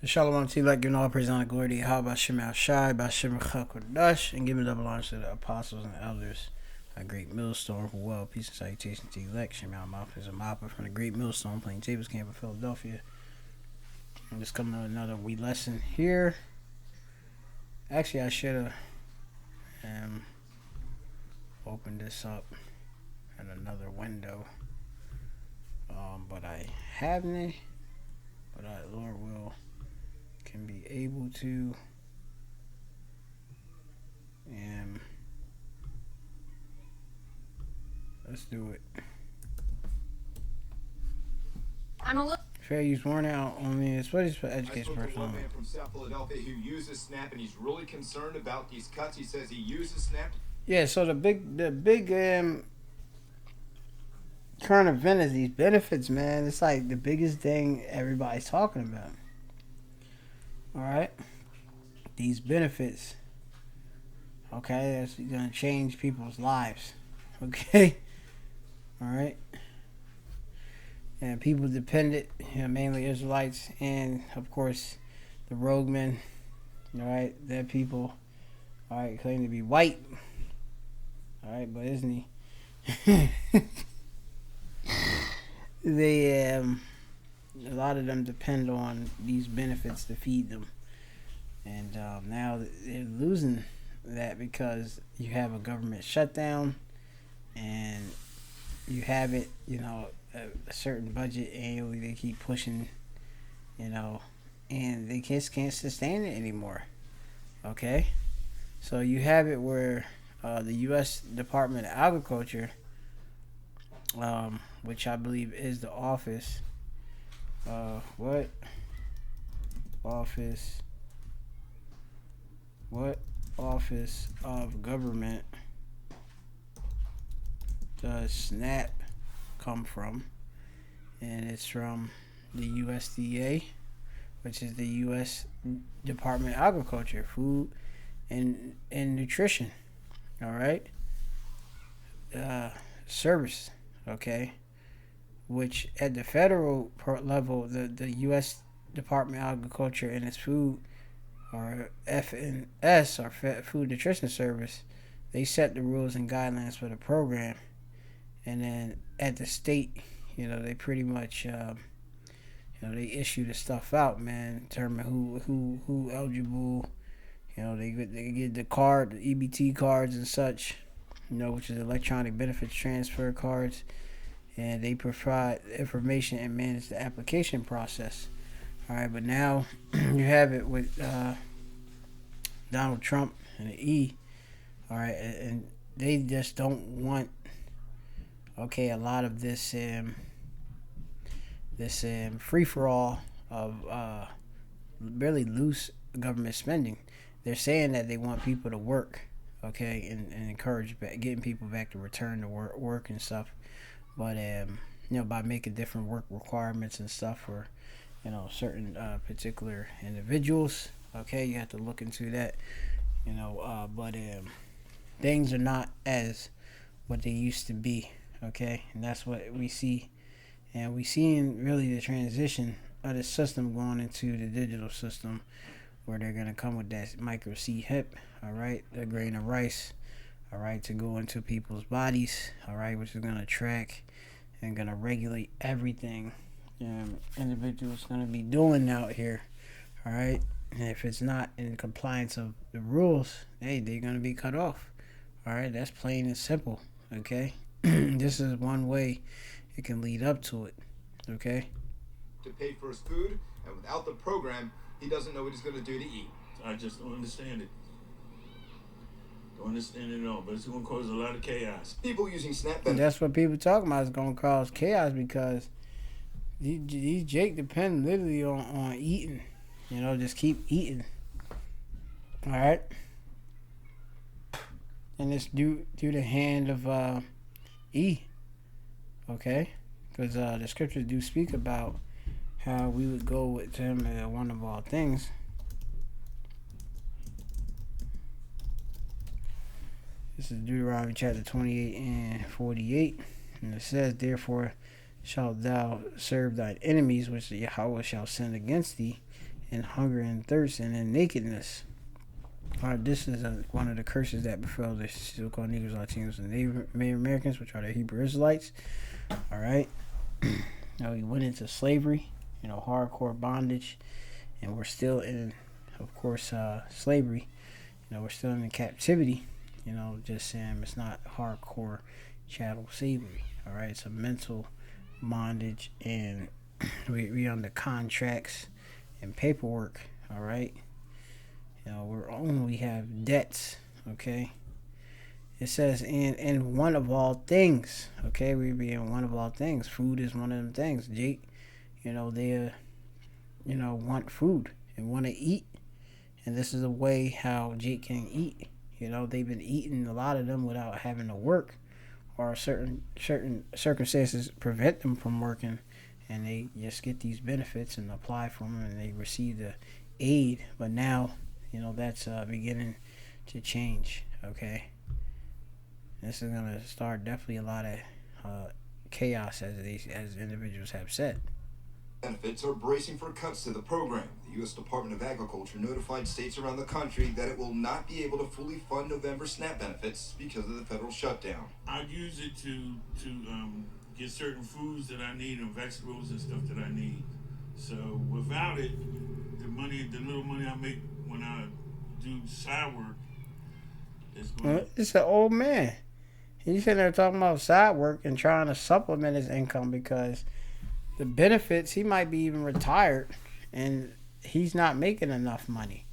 Shalom to you, like giving all praise and honor, glory to Yahweh, Shem Shai, Bashem Chakodash, and giving double honor to the apostles and elders. A great millstone for well, peace and salutation to the elect. Shem Mouth is a mopper from the great millstone, Plaintables camp of Philadelphia. I'm just coming to another wee lesson here. Actually, I should have opened this up in another window, but I haven't. But Lord will can be able to, and let's do it. I'm a little fair use worn out on this. What is for education person? One man from South Philadelphia who uses Snap, and he's really concerned about these cuts. He says he uses Snap. Yeah, so the big current event is these benefits, man. It's like the biggest thing everybody's talking about. All right, these benefits. Okay, that's gonna change people's lives. Okay, all right, and people dependent, mainly Israelites, and of course, the roguemen. All right, that people, all right, claim to be white. All right, but isn't he? They a lot of them depend on these benefits to feed them, and now they're losing that because you have a government shutdown, and you have it, a certain budget annually. They keep pushing, and they just can't sustain it anymore. Okay, so you have it where the U.S. Department of Agriculture, which I believe is the office. What office? What office of government does SNAP come from? And it's from the USDA, which is the U.S. Department of Agriculture, Food and Nutrition. All right. Service. Okay. Which at the federal level, the U.S. Department of Agriculture and its Food, or FNS, or Food Nutrition Service, they set the rules and guidelines for the program. And then at the state, they pretty much, they issue the stuff out, man, determine who eligible. They get the card, the EBT cards and such, which is electronic benefits transfer cards. And they provide information and manage the application process. All right, but now you have it with Donald Trump and the E. All right, and they just don't want, a lot of this free for all of really loose government spending. They're saying that they want people to work, and encourage getting people back to return to work and stuff. But by making different work requirements and stuff for certain particular individuals, you have to look into that. But things are not as what they used to be. And that's what we see, and we seeing really the transition of the system going into the digital system, where they're gonna come with that micro C hip, all right, the grain of rice, all right, to go into people's bodies, all right, which is gonna track and gonna regulate everything individuals gonna be doing out here, all right. And if it's not in compliance of the rules, they're gonna be cut off, all right. That's plain and simple. Okay. This is one way it can lead up to it. Okay. To pay for his food, and without the program, he doesn't know what he's gonna do to eat. I just don't understand it. Don't understand it at all, but it's going to cause a lot of chaos. People using Snap. That's what people talking about. It's going to cause chaos because these Jake depend literally on eating. Just keep eating. All right. And it's due the hand of E. Okay. Because the scriptures do speak about how we would go with him as one of all things. This is Deuteronomy chapter 28 and 48. And it says, "Therefore shalt thou serve thine enemies, which Yahweh shall send against thee, in hunger and thirst and in nakedness. All right, this is one of the curses that befell the so-called Negroes, Latinos, and Native Americans, which are the Hebrew Israelites. All right. Now we went into slavery, hardcore bondage, and we're still in, of course, slavery. We're still in captivity. Just saying it's not hardcore chattel slavery. All right, it's a mental bondage, and we under contracts and paperwork. All right. We have debts. Okay. It says in one of all things. Okay, we be in one of all things. Food is one of them things. Jake, they want food and want to eat, and this is a way how Jake can eat. They've been eating, a lot of them, without having to work, or certain circumstances prevent them from working, and they just get these benefits and apply for them, and they receive the aid. But now, that's beginning to change. Okay, this is gonna start definitely a lot of chaos, as individuals have said. Benefits are bracing for cuts to the program. The U.S. Department of Agriculture notified states around the country that it will not be able to fully fund November SNAP benefits because of the federal shutdown. I'd use it to get certain foods that I need and vegetables and stuff that I need. So without it, the little money I make when I do side work is going. It's an old man. He's sitting there talking about side work and trying to supplement his income because the benefits, he might be even retired and he's not making enough money.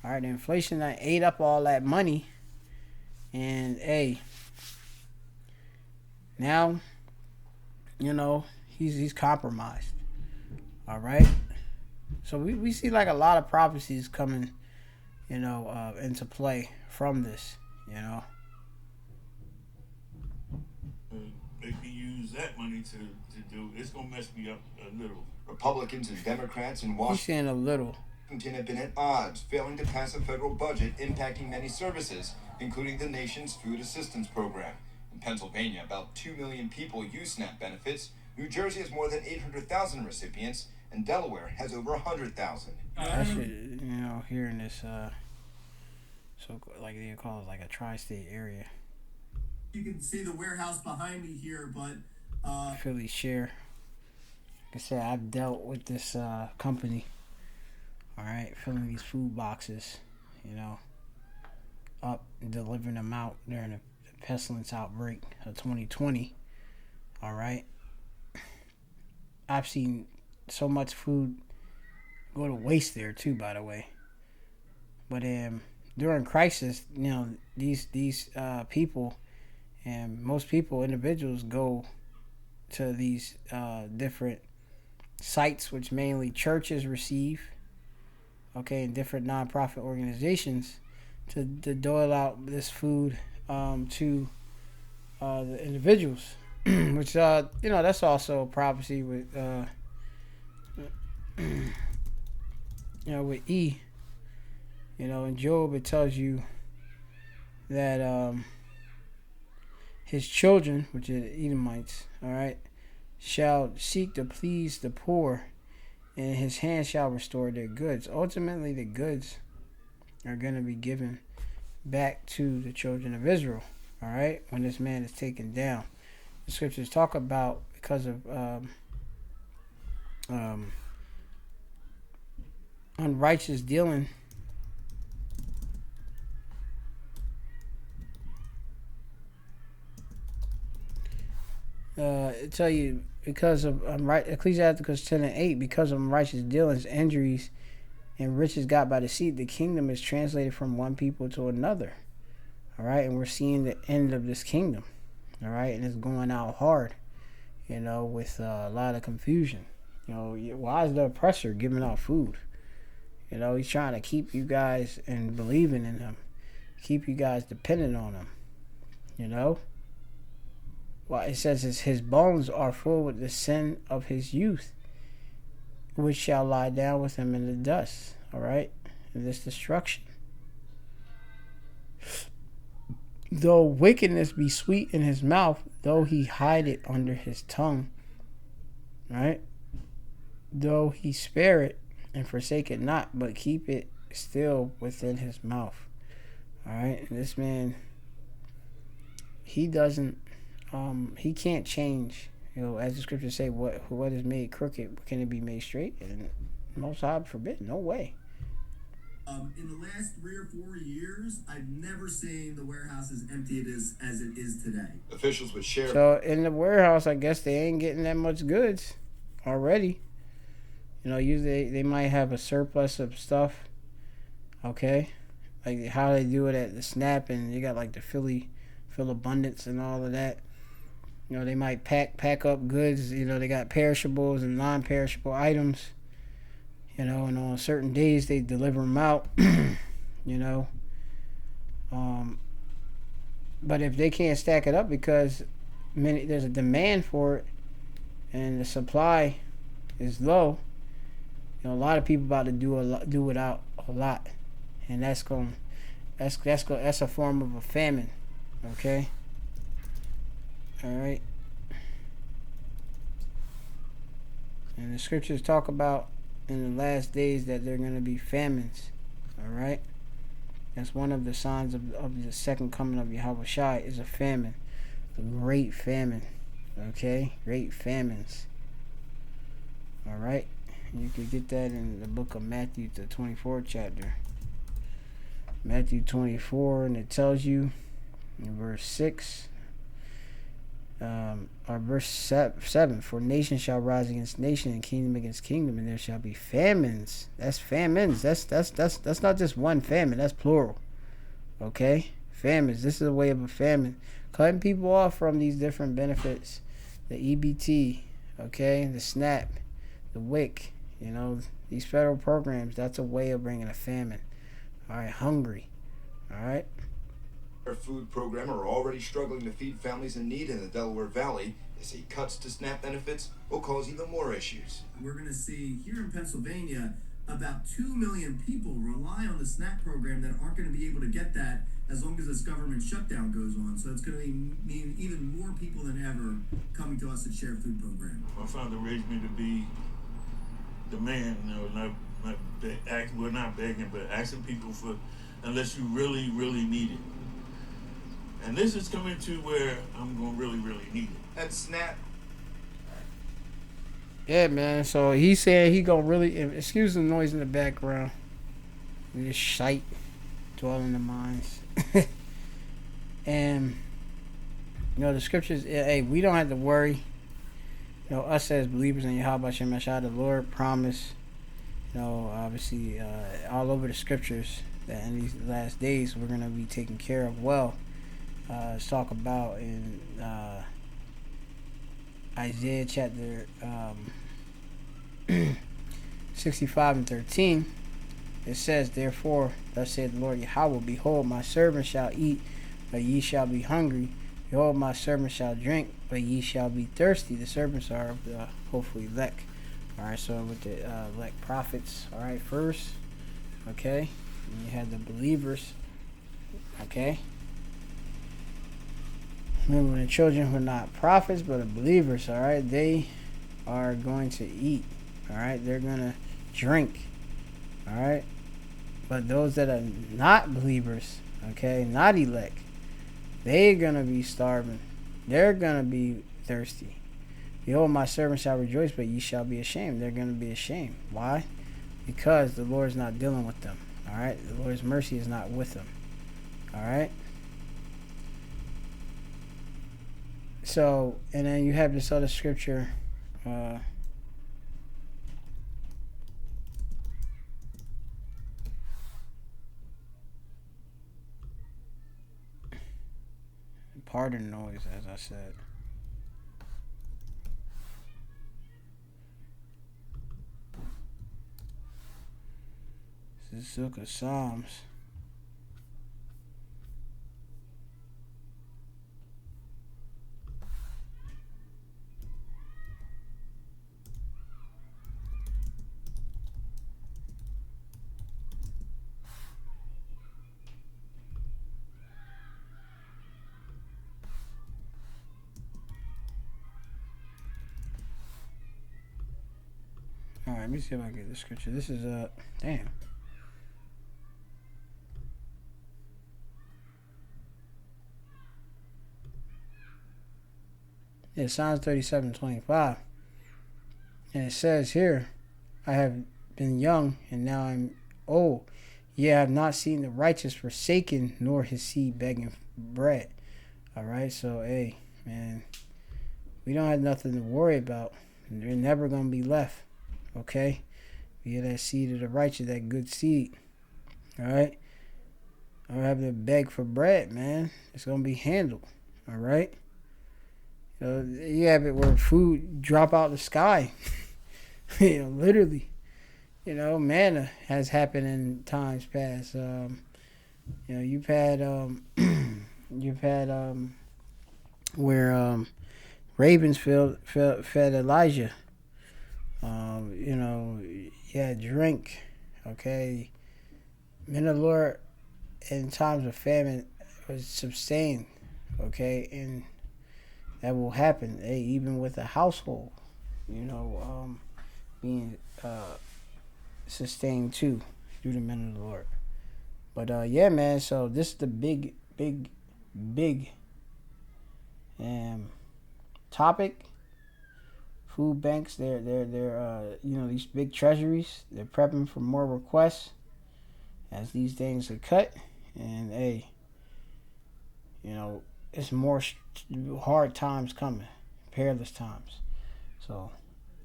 All right, the inflation that ate up all that money, and now he's compromised. All right, so we see like a lot of prophecies coming into play from this. Maybe use that money to do. It's gonna mess me up a little. Republicans and Democrats in He's Washington saying a little. Have been at odds, failing to pass a federal budget impacting many services, including the nation's food assistance program. In Pennsylvania, about 2 million people use SNAP benefits. New Jersey has more than 800,000 recipients, and Delaware has over 100,000. I should, here in this, so like they call it like a tri-state area. You can see the warehouse behind me here, but Philly share. Like I said, I've dealt with this company. All right, filling these food boxes, up and delivering them out during the pestilence outbreak of 2020. All right, I've seen so much food go to waste there too, by the way. But during crisis, these people, and most people, individuals, go to these different sites, which mainly churches receive, and different nonprofit organizations, to dole out this food to the individuals, which that's also a prophecy with with E. In Job it tells you that his children, which are the Edomites, all right, shall seek to please the poor, and his hand shall restore their goods. Ultimately, the goods are going to be given back to the children of Israel, all right, when this man is taken down. The scriptures talk about, because of unrighteous dealing, tell you, because of Ecclesiasticus 10:8, because of unrighteous dealings, injuries, and riches got by deceit, the kingdom is translated from one people to another. All right, and we're seeing the end of this kingdom. All right, and it's going out hard, with a lot of confusion. Why is the oppressor giving out food? He's trying to keep you guys and believing in him, keep you guys dependent on him. Well, it says his bones are full with the sin of his youth, which shall lie down with him in the dust. All right, in this destruction. Though wickedness be sweet in his mouth, though he hide it under his tongue, right? Though he spare it and forsake it not, but keep it still within his mouth. All right, and this man, he doesn't, he can't change. You know, as the scriptures say, what is made crooked, can it be made straight? And Most High forbid, no way. In the last 3 or 4 years, I've never seen the warehouse as empty as it is today. Officials would share. So in the warehouse, I guess they ain't getting that much goods already. You know, usually they might have a surplus of stuff. Okay, like how they do it at the Snap, and you got like the Philly Abundance and all of that. You know, they might pack up goods. You know, they got perishables and non-perishable items. You know, and on certain days they deliver them out. You know, but if they can't stack it up because there's a demand for it and the supply is low, you know, a lot of people about to do without a lot, and that's a form of a famine. Okay. All right. And the scriptures talk about in the last days that there are going to be famines. All right. That's one of the signs of the second coming of Yahweh Shai is a famine, a great famine. Okay, great famines. All right. You can get that in the book of Matthew, the 24th chapter. Matthew 24, and it tells you in verse 6, or verse 7, for nation shall rise against nation and kingdom against kingdom, and there shall be famines. That's famines. That's not just one famine. That's plural. Okay, famines. This is a way of a famine, cutting people off from these different benefits, the EBT, okay, the SNAP, the WIC. You know, these federal programs. That's a way of bringing a famine. All right, hungry. All right. Our food program are already struggling to feed families in need in the Delaware Valley. They say cuts to SNAP benefits will cause even more issues. We're going to see here in Pennsylvania about 2 million people rely on the SNAP program that aren't going to be able to get that as long as this government shutdown goes on. So it's going to mean even more people than ever coming to us at Share Food Program. My father raised me to be the man, you know, not begging, but asking people for, unless you really, really need it. And this is coming to where I'm going to really, really need it. And SNAP. Yeah, man. So he said he gonna really, excuse the noise in the background. This shite dwelling in the minds. And you know the scriptures. Hey, we don't have to worry. You know, us as believers in Yahweh Shem Mashah, the Lord promised. You know, obviously, all over the scriptures that in these last days we're gonna be taken care of well. Let's talk about in Isaiah chapter 65 and 13. It says, therefore, thus saith the Lord Yahweh, behold, my servant shall eat, but ye shall be hungry. Behold, my servant shall drink, but ye shall be thirsty. The servants are of the hopefully elect. Alright, so with the elect prophets, alright, first, okay, and you have the believers, okay. Remember, the children who are not prophets, but are believers, alright, they are going to eat, alright, they're going to drink, alright, but those that are not believers, okay, not elect, they're going to be starving, they're going to be thirsty. Behold, my servant shall rejoice, but ye shall be ashamed. They're going to be ashamed. Why? Because the Lord's not dealing with them, alright, the Lord's mercy is not with them, alright. So, and then you have this other scripture, pardon noise, as I said. This is the book of Psalms. All Alright, let me see if I can get the scripture. This is damn. Yeah, Psalms 37:25. And it says here, I have been young and now I'm old. Yeah, I have not seen the righteous forsaken, nor his seed begging bread. Alright, so hey, man, we don't have nothing to worry about. They're never gonna be left. Okay? You get that seed of the righteous, that good seed. Alright? I don't have to beg for bread, man. It's gonna be handled. Alright? You have it where food drop out the sky. Literally. Manna has happened in times past. You've had where ravens fed Elijah. Drink. Okay. Men of the Lord in times of famine was sustained. Okay, and that will happen. Hey, even with a household, being sustained too through the men of the Lord. But yeah, man. So this is the big topic. Food banks, they're these big treasuries, they're prepping for more requests as these things are cut, and hey, it's more hard times coming, perilous times. So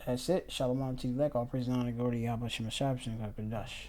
that's it. Shalom to the all praise and honor go to Yahweh Shemashab Shem Kadash.